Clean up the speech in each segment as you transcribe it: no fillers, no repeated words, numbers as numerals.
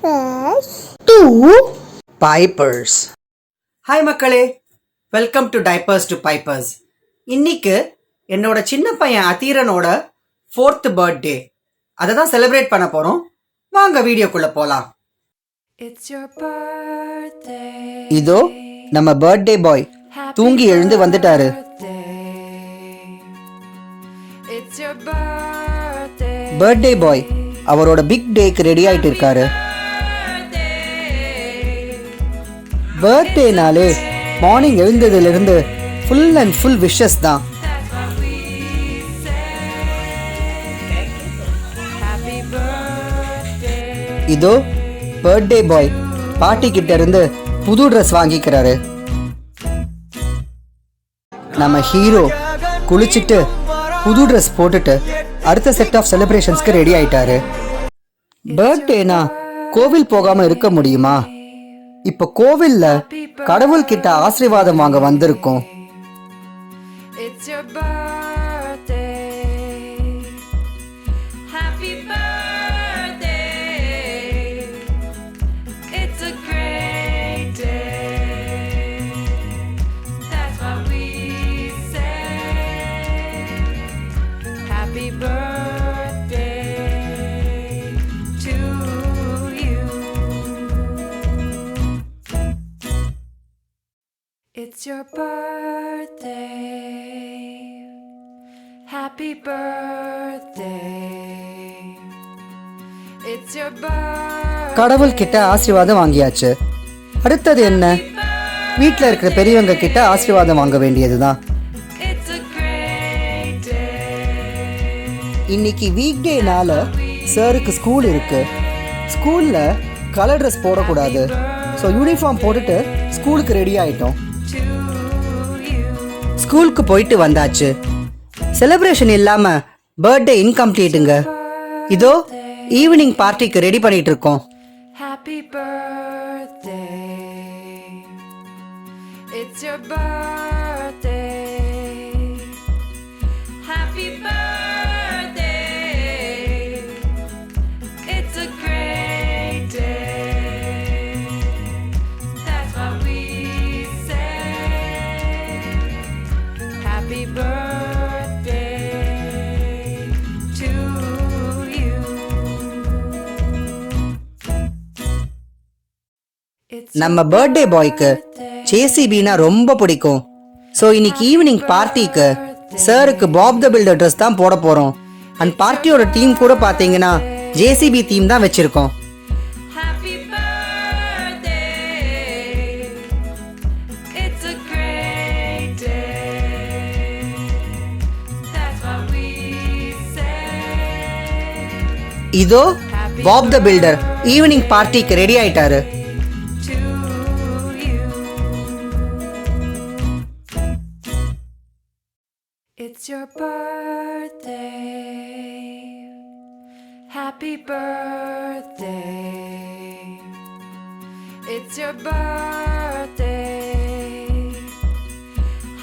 diapers to pipers. Hi மக்களே, welcome to diapers to pipers. இன்னைக்கு என்னோட சின்ன பையன் அதீரனோட 4th பர்த்டே. அதை தான் செலிப்ரேட் பண்ண போறோம். வாங்க வீடியோக்குள்ள போலாம். இதோ நம்ம பர்த்டே பாய் தூங்கி எழுந்து வந்துட்டாரு. பர்த்டே பாய் அவரோட பிக் டேக்கு ரெடி ஆயிட்டு இருக்காரு. பர்த்டேனாலே மார்னிங் எழுந்ததுல இருந்து ஃபுல் அண்ட் ஃபுல் விஷஸ் தான். இதோ பர்த்டே பாய் பாட்டி கிட்ட இருந்து புது ட்ரெஸ் வாங்கிக்கிறாரு. நம்ம ஹீரோ குளிச்சுட்டு புது ட்ரெஸ் போட்டுட்டு அடுத்த செட் ஆஃப் செலிப்ரேஷன்ஸ்க்கு ரெடி ஆயிட்டாரு. பர்த்டேனா கோவில் போகாம இருக்க முடியுமா? இப்ப கோவில்ல கடவுள் கிட்ட ஆசீர்வாதம் வாங்க வந்திருக்கோம். It's your birthday. Happy birthday. It's your birthday. கடவுள் கிட்ட ஆசீர்வாதம் வாங்கியாச்சு. அடுத்தது என்ன? வீட்ல இருக்கிற பெரியவங்க கிட்ட ஆசீர்வாதம் வாங்க வேண்டியதுதான். இன்னைக்கு வீக் டேனால சாருக்கு ஸ்கூல் இருக்கு. ஸ்கூல்ல கலர் ட்ரெஸ் போடக்கூடாது. ஸோ யூனிஃபார்ம் போட்டுட்டு ஸ்கூலுக்கு ரெடி ஆயிட்டோம். ஸ்கூலுக்கு போயிட்டு வந்தாச்சு. செலிப்ரேஷன் இல்லாம பர்த்டே இன்கம்ப்ளீட்டுங்க. இதோ ஈவினிங் பார்ட்டிக்கு ரெடி பண்ணிட்டு இருக்கோம். Happy birthday. It's your birthday. Happy birthday. It's a great day. That's what we say. Happy birthday to you. நம்ம பர்த்டே பாய்க்கு ஜேசிபினா ரொம்ப பிடிக்கும். ஸோ இன்னைக்கு ஈவினிங் பார்ட்டிக்கு சாருக்கு பாப் த பில்டர் ட்ரெஸ் தான் போட போறோம். அண்ட் பார்ட்டியோட டீம் கூட பாத்தீங்கன்னா ஜேசிபி தீம் தான் வச்சிருக்கோம். Happy birthday. It's a great day. That's what we say. இதோ பாப் த பில்டர் ஈவினிங் பார்ட்டிக்கு ரெடி ஆயிட்டாரு. To you. It's your birthday. Happy birthday. It's your birthday.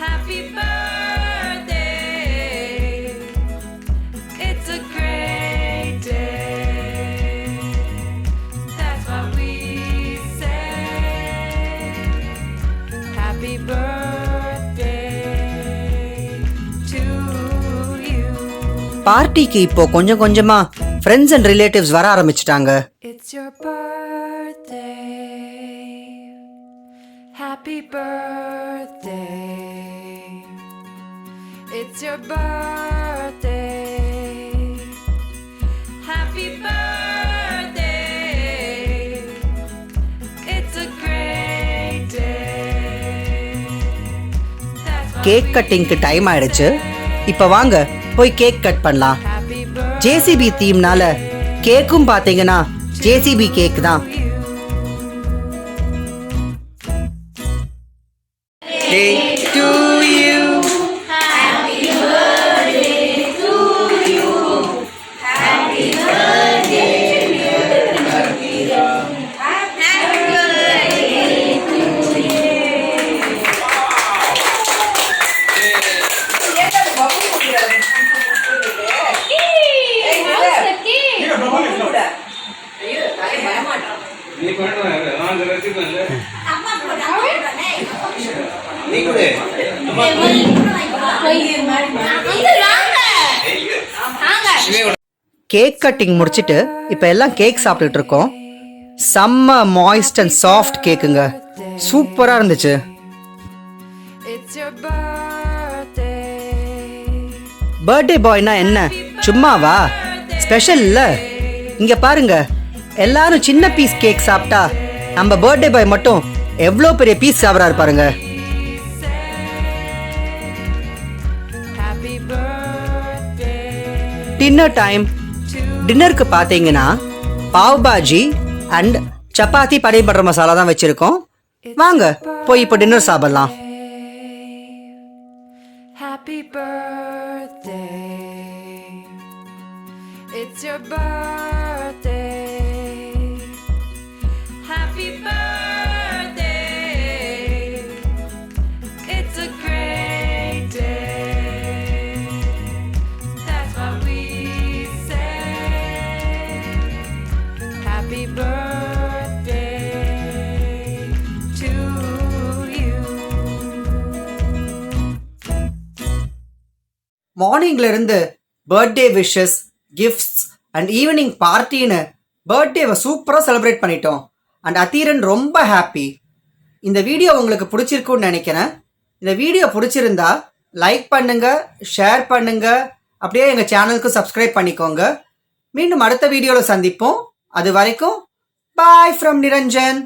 Happy birthday. It's a great day. That's what we say. Happy birthday to you. பார்ட்டிக்கு இப்போ கொஞ்சம் கொஞ்சமா friends and relatives வர ஆரம்பிச்சிட்டாங்க. It's your birthday. Happy birthday. It's your birthday. Happy birthday. It's a great day. That's what cake கட்டிங்க்கு time ஆயிடுச்சு. இப்போ வாங்க போய் கேக் கட் பண்ணலாம். happy birthday. ஜேசிபி தீம்னால கேக்கும் பாத்தீங்கன்னா ஜேசிபி கேக் தான். Hey, கேக் கட்டிங் முடிச்சிட்டு இப்போ எல்லாம் கேக் சாப்பிட்டுட்டு இருக்கோம். செம்ம மாய்ஸ்ட் அண்ட் சாஃப்ட் கேக்குங்க, சூப்பரா இருந்துச்சு. It's your birthday. பர்த்டே பாய்னா என்ன, சும்மாவா? ஸ்பெஷல் இல்ல. இங்க பாருங்க, எல்லாரும் சின்ன பீஸ் கேக் சாப்பிட்டா நம்ம பர்த்டே பாய் மட்டும் எவ்வளோ பெரிய பீஸ் சாப்பிட்றாரு பாருங்க. Happy birthday. Dinner time. டின்னருக்கு பார்த்தீங்கன்னா பாவ் பாஜி அண்ட் சப்பாத்தி படை பட்டர் மசாலா தான் வச்சிருக்கோம். வாங்க போய் இப்போ டின்னர் சாப்பிடலாம். Happy birthday. It's your birthday. Happy birthday. It's a great day. That's what we say. Happy birthday to you. மார்னிங்ல இருந்து birthday wishes, gifts and evening பார்ட்டின்னு பர்த்டேவை சூப்பராக செலிப்ரேட் பண்ணிட்டோம். அண்ட் அதீரன் ரொம்ப ஹாப்பி. இந்த வீடியோ உங்களுக்கு பிடிச்சிருக்குன்னு நினைக்கிறேன். இந்த வீடியோ பிடிச்சிருந்தா லைக் பண்ணுங்க, ஷேர் பண்ணுங்க, அப்படியே எங்கள் சேனலுக்கு சப்ஸ்கிரைப் பண்ணிக்கோங்க. மீண்டும் அடுத்த வீடியோவில் சந்திப்போம். அது வரைக்கும் பாய் ஃப்ரம் நிரஞ்சன்.